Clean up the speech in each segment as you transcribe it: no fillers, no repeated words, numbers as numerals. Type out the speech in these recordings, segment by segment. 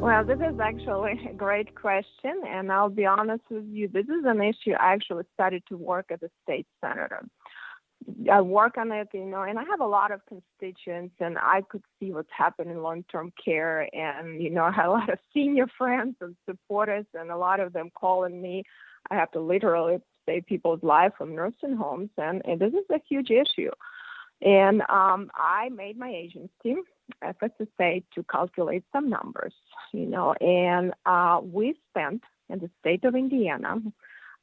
Well, this is actually a great question, and I'll be honest with you. This is an issue I actually started to work as a state senator. I work on it, and I have a lot of constituents, and I could see what's happening in long-term care, and, I had a lot of senior friends and supporters, and a lot of them calling me. I have to literally save people's lives from nursing homes, and this is a huge issue. And I made my agency effort to say to calculate some numbers, and we spent in the state of Indiana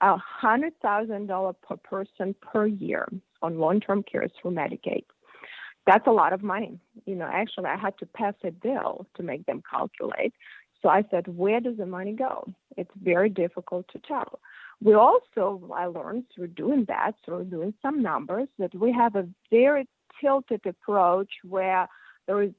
$100,000 per person per year on long-term care through Medicaid. That's a lot of money. Actually, I had to pass a bill to make them calculate. So I said, where does the money go? It's very difficult to tell. I learned through doing some numbers, that we have a very tilted approach where there is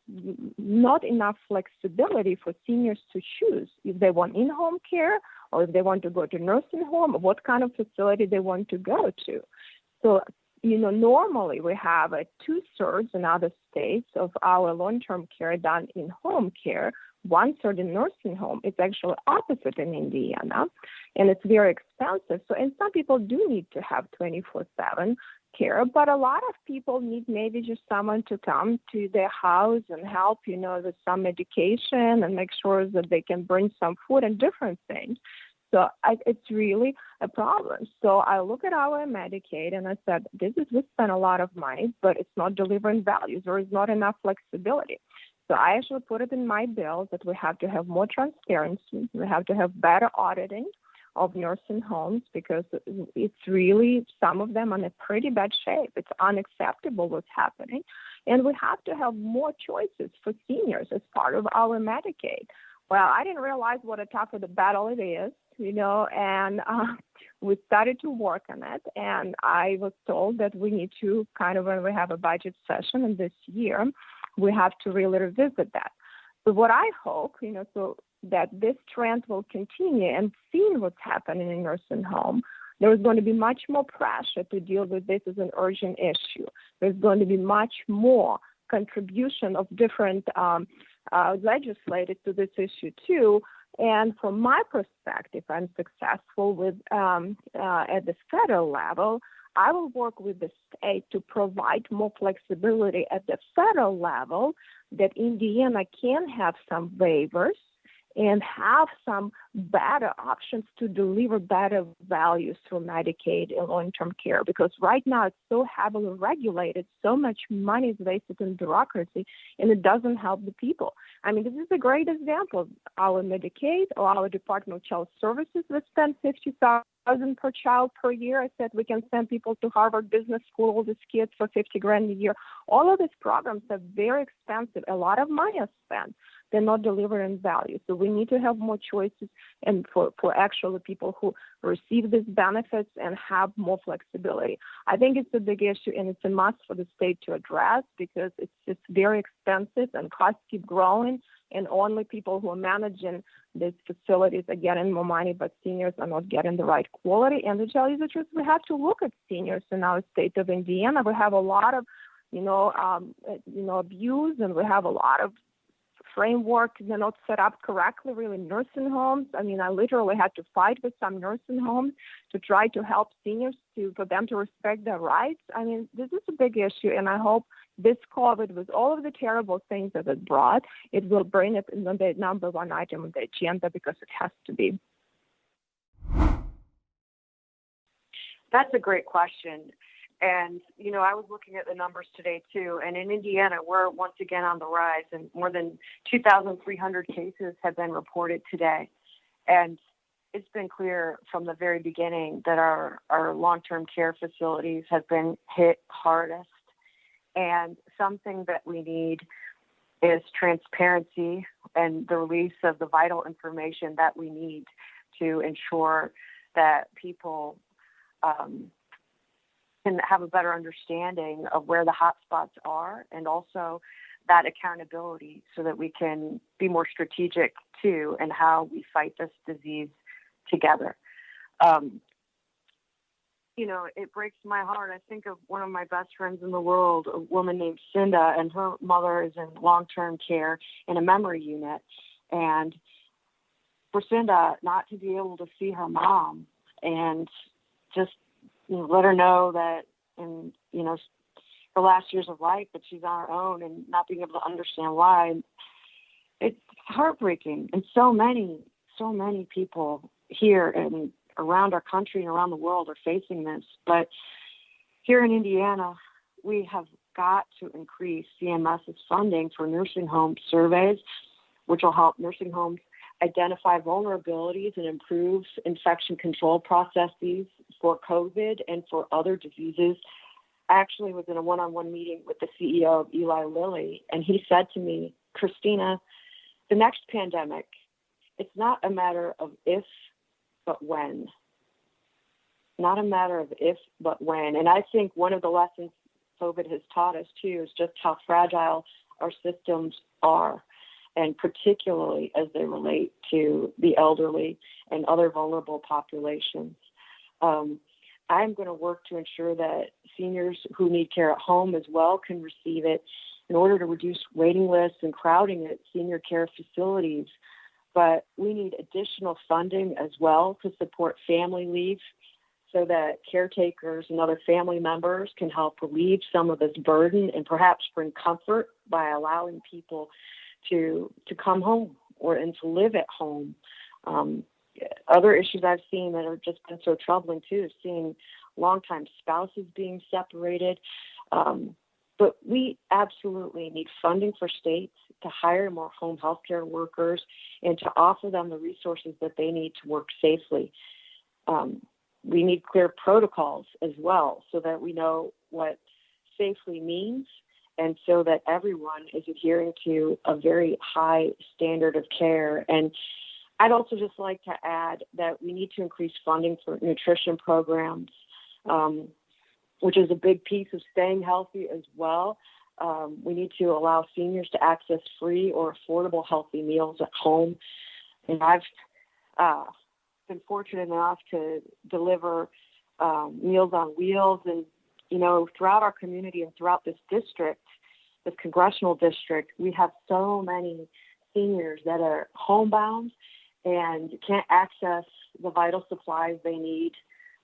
not enough flexibility for seniors to choose if they want in-home care or if they want to go to nursing home, or what kind of facility they want to go to. So, normally we have a 2/3 in other states of our long-term care done in home care, 1/3 in nursing home. It's actually opposite in Indiana, and it's very expensive. So, and some people do need to have 24/7 care, but a lot of people need maybe just someone to come to their house and help, with some medication and make sure that they can bring some food and different things. So it's really a problem. So I look at our Medicaid and I said, we spend a lot of money, but it's not delivering values. There is not enough flexibility. So I actually put it in my bill that we have to have more transparency. We have to have better auditing of nursing homes, because it's really, some of them are in a pretty bad shape. It's unacceptable what's happening. And we have to have more choices for seniors as part of our Medicaid. Well, I didn't realize what a tough of a battle it is, and we started to work on it. And I was told that we need to when we have a budget session in this year, we have to really revisit that. So what I hope, so that this trend will continue, and seeing what's happening in nursing home, there is going to be much more pressure to deal with this as an urgent issue. There's going to be much more contribution of different legislators to this issue too. And from my perspective, I'm successful with at the federal level. I will work with the state to provide more flexibility at the federal level, that Indiana can have some waivers and have some better options to deliver better values through Medicaid and long-term care. Because right now it's so heavily regulated, so much money is wasted in bureaucracy, and it doesn't help the people. I mean, this is a great example. Our Medicaid or our Department of Child Services, we spend $50,000 per child per year. I said we can send people to Harvard Business School, all these kids, for $50,000 a year. All of these programs are very expensive. A lot of money is spent. They're not delivering value. So we need to have more choices, and for actually people who receive these benefits and have more flexibility. I think it's a big issue, and it's a must for the state to address, because it's very expensive and costs keep growing, and only people who are managing these facilities are getting more money, but seniors are not getting the right quality. And to tell you the truth, we have to look at seniors in our state of Indiana. We have a lot of, abuse, and we have a lot of framework, not set up correctly, really, nursing homes. I mean, I literally had to fight with some nursing homes to try to help seniors for them to respect their rights. I mean, this is a big issue, and I hope this COVID, with all of the terrible things that it brought, it will bring it in the number one item on the agenda, because it has to be. That's a great question. And, I was looking at the numbers today, too. And in Indiana, we're once again on the rise, and more than 2,300 cases have been reported today. And it's been clear from the very beginning that our long-term care facilities have been hit hardest. And something that we need is transparency and the release of the vital information that we need to ensure that people can have a better understanding of where the hot spots are, and also that accountability, so that we can be more strategic too in how we fight this disease together. It breaks my heart. I think of one of my best friends in the world, a woman named Cinda, and her mother is in long-term care in a memory unit. And for Cinda not to be able to see her mom and just let her know that in her last years of life that she's on her own and not being able to understand why, it's heartbreaking. And so many people here and around our country and around the world are facing this. But here in Indiana, we have got to increase CMS's funding for nursing home surveys, which will help nursing homes identify vulnerabilities and improve infection control processes for COVID and for other diseases. I actually was in a one-on-one meeting with the CEO of Eli Lilly, and he said to me, Christina, the next pandemic, it's not a matter of if, but when. Not a matter of if, but when. And I think one of the lessons COVID has taught us, too, is just how fragile our systems are, and particularly as they relate to the elderly and other vulnerable populations. I'm going to work to ensure that seniors who need care at home as well can receive it in order to reduce waiting lists and crowding at senior care facilities. But we need additional funding as well to support family leave so that caretakers and other family members can help relieve some of this burden and perhaps bring comfort by allowing people to come home and to live at home. Other issues I've seen that have just been so troubling too is seeing longtime spouses being separated. But we absolutely need funding for states to hire more home health care workers and to offer them the resources that they need to work safely. We need clear protocols as well so that we know what safely means and so that everyone is adhering to a very high standard of care. And I'd also just like to add that we need to increase funding for nutrition programs, which is a big piece of staying healthy as well. We need to allow seniors to access free or affordable healthy meals at home. And I've been fortunate enough to deliver Meals on Wheels. And, throughout our community and throughout this district, this congressional district, we have so many seniors that are homebound and can't access the vital supplies they need.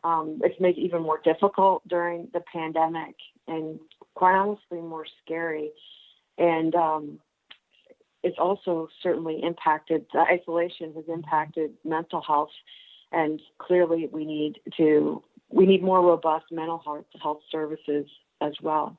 It's made it even more difficult during the pandemic and quite honestly more scary. And it's also certainly impacted, the isolation has impacted mental health. And clearly we need more robust mental health services as well.